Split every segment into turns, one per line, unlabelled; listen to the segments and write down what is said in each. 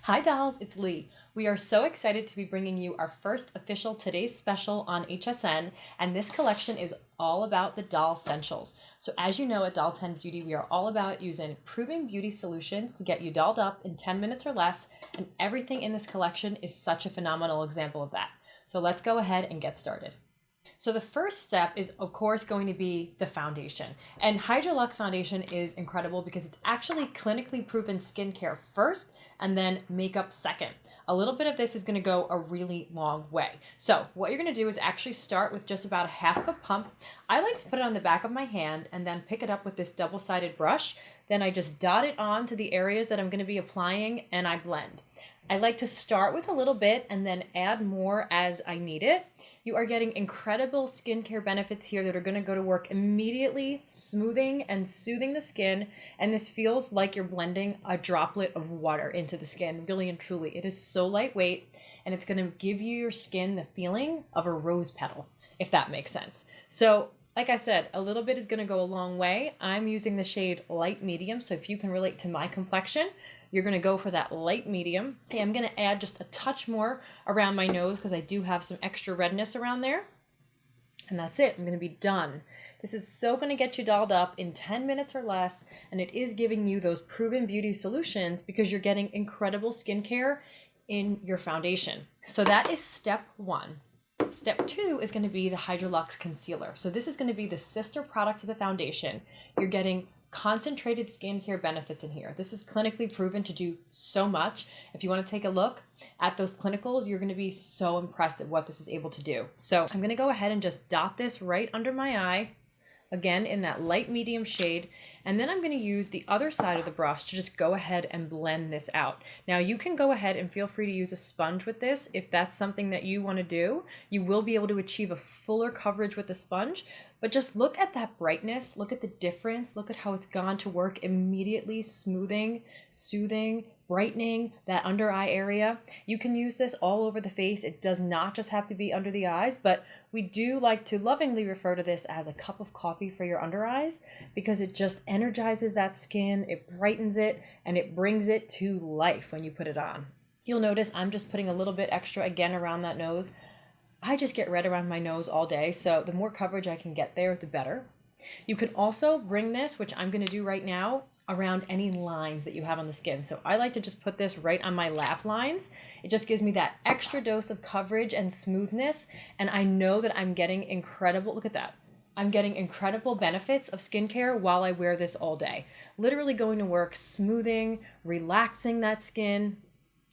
Hi dolls, it's Leigh. We are so excited to be bringing you our first official Today's Special on HSN, and this collection is all about the doll essentials. So as you know, at Doll 10 Beauty, we are all about using proven beauty solutions to get you dolled up in 10 minutes or less, and everything in this collection is such a phenomenal example of that. So let's go ahead and get started. So the first step is, of course, going to be the foundation. And Hydrolux foundation is incredible because it's actually clinically proven skincare first and then makeup second. A little bit of this is going to go a really long way. So what you're going to do is actually start with just about a half a pump. I like to put it on the back of my hand and then pick it up with this double-sided brush. Then I just dot it on to the areas that I'm going to be applying and I blend. I like to start with a little bit and then add more as I need it. You are getting incredible skincare benefits here that are going to go to work immediately, smoothing and soothing the skin. And this feels like you're blending a droplet of water into the skin, really and truly. It is so lightweight, and it's going to give your skin the feeling of a rose petal, if that makes sense. So like I said, a little bit is going to go a long way. I'm using the shade light medium, so if you can relate to my complexion, you're going to go for that light medium. I'm going to add just a touch more around my nose because I do have some extra redness around there. And that's it. I'm going to be done. This is so going to get you dolled up in 10 minutes or less, and it is giving you those proven beauty solutions because you're getting incredible skincare in your foundation. So that is step one. Step two is going to be the Hydrolux Concealer. So this is going to be the sister product to the foundation. You're getting concentrated skincare benefits in here. This is clinically proven to do so much. If you want to take a look at those clinicals, you're going to be so impressed at what this is able to do. So I'm going to go ahead and just dot this right under my eye, again in that light medium shade, and then I'm going to use the other side of the brush to just go ahead and blend this out. Now you can go ahead and feel free to use a sponge with this if that's something that you want to do. You will be able to achieve a fuller coverage with the sponge, but just look at that brightness, look at the difference, look at how it's gone to work immediately, smoothing, soothing, brightening that under eye area. You can use this all over the face. It does not just have to be under the eyes, but we do like to lovingly refer to this as a cup of coffee for your under eyes because it just energizes that skin, it brightens it, and it brings it to life when you put it on. You'll notice I'm just putting a little bit extra again around that nose. I just get red around my nose all day, so the more coverage I can get there, the better. You can also bring this, which I'm going to do right now, around any lines that you have on the skin. So I like to just put this right on my laugh lines. It just gives me that extra dose of coverage and smoothness, and I know that I'm getting incredible, look at that. I'm getting incredible benefits of skincare while I wear this all day. Literally going to work, smoothing, relaxing that skin,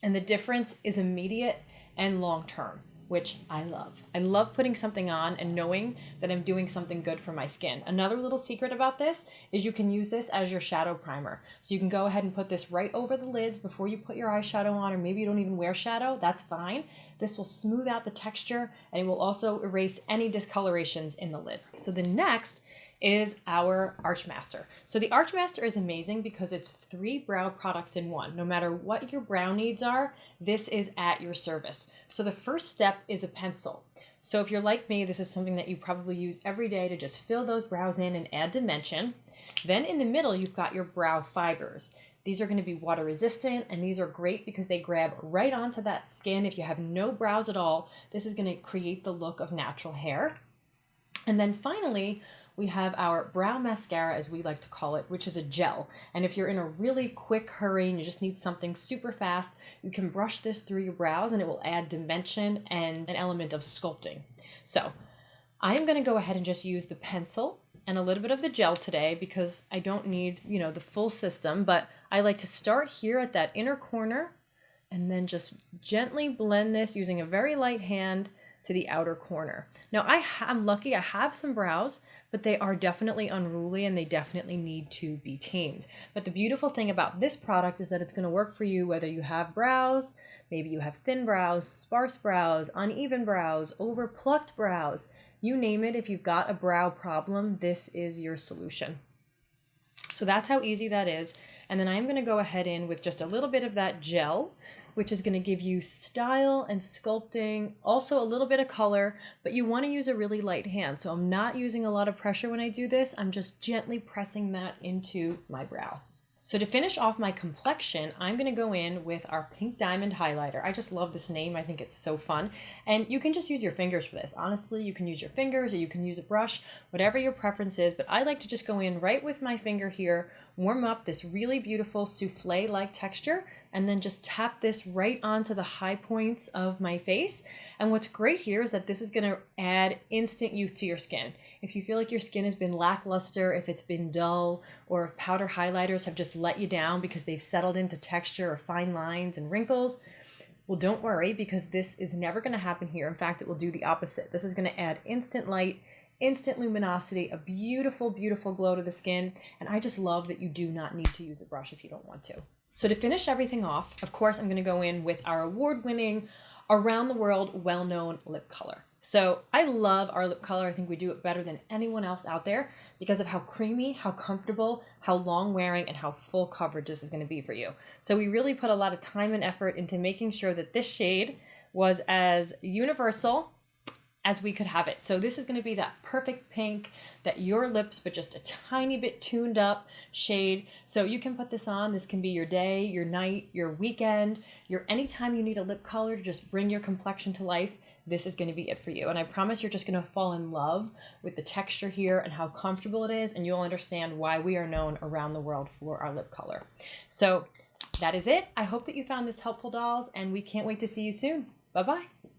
and the difference is immediate and long-term, which I love. I love putting something on and knowing that I'm doing something good for my skin. Another little secret about this is you can use this as your shadow primer. So you can go ahead and put this right over the lids before you put your eyeshadow on, or maybe you don't even wear shadow, that's fine. This will smooth out the texture and it will also erase any discolorations in the lid. So the next is our Archmaster. So the Archmaster is amazing because it's 3 brow products in one. No matter what your brow needs are, this is at your service. So the first step is a pencil. So if you're like me, this is something that you probably use every day to just fill those brows in and add dimension. Then in the middle, you've got your brow fibers. These are going to be water resistant, and these are great because they grab right onto that skin. If you have no brows at all, this is going to create the look of natural hair. And then finally, we have our brow mascara, as we like to call it, which is a gel. And if you're in a really quick hurry and you just need something super fast, you can brush this through your brows and it will add dimension and an element of sculpting. So I am going to go ahead and just use the pencil and a little bit of the gel today because I don't need, the full system, but I like to start here at that inner corner and then just gently blend this using a very light hand to the outer corner. Now I'm lucky I have some brows, but they are definitely unruly and they definitely need to be tamed. But the beautiful thing about this product is that it's going to work for you whether you have brows, maybe you have thin brows, sparse brows, uneven brows, overplucked brows, you name it. If you've got a brow problem, this is your solution. So that's how easy that is. And then I'm going to go ahead in with just a little bit of that gel, which is going to give you style and sculpting, also a little bit of color, but you want to use a really light hand. So I'm not using a lot of pressure when I do this. I'm just gently pressing that into my brow. So to finish off my complexion, I'm going to go in with our Pink Diamond highlighter. I just love this name. I think it's so fun. And you can just use your fingers for this. Honestly, you can use your fingers or you can use a brush, whatever your preference is. But I like to just go in right with my finger here, warm up this really beautiful souffle-like texture, and then just tap this right onto the high points of my face. And what's great here is that this is going to add instant youth to your skin. If you feel like your skin has been lackluster, if it's been dull, or if powder highlighters have just let you down because they've settled into texture or fine lines and wrinkles, well, don't worry, because this is never going to happen here. In fact, it will do the opposite. This is going to add instant light, instant luminosity, a beautiful, beautiful glow to the skin. And I just love that you do not need to use a brush if you don't want to. So to finish everything off, of course, I'm going to go in with our award-winning, around the world, well-known lip color. So I love our lip color. I think we do it better than anyone else out there because of how creamy, how comfortable, how long wearing, and how full coverage this is going to be for you. So we really put a lot of time and effort into making sure that this shade was as universal as we could have it. So this is going to be that perfect pink that your lips, but just a tiny bit tuned up shade. So you can put this on. This can be your day, your night, your weekend, your anytime you need a lip color to just bring your complexion to life. This is going to be it for you. And I promise you're just going to fall in love with the texture here and how comfortable it is. And you'll understand why we are known around the world for our lip color. So that is it. I hope that you found this helpful, dolls, and we can't wait to see you soon. Bye-bye.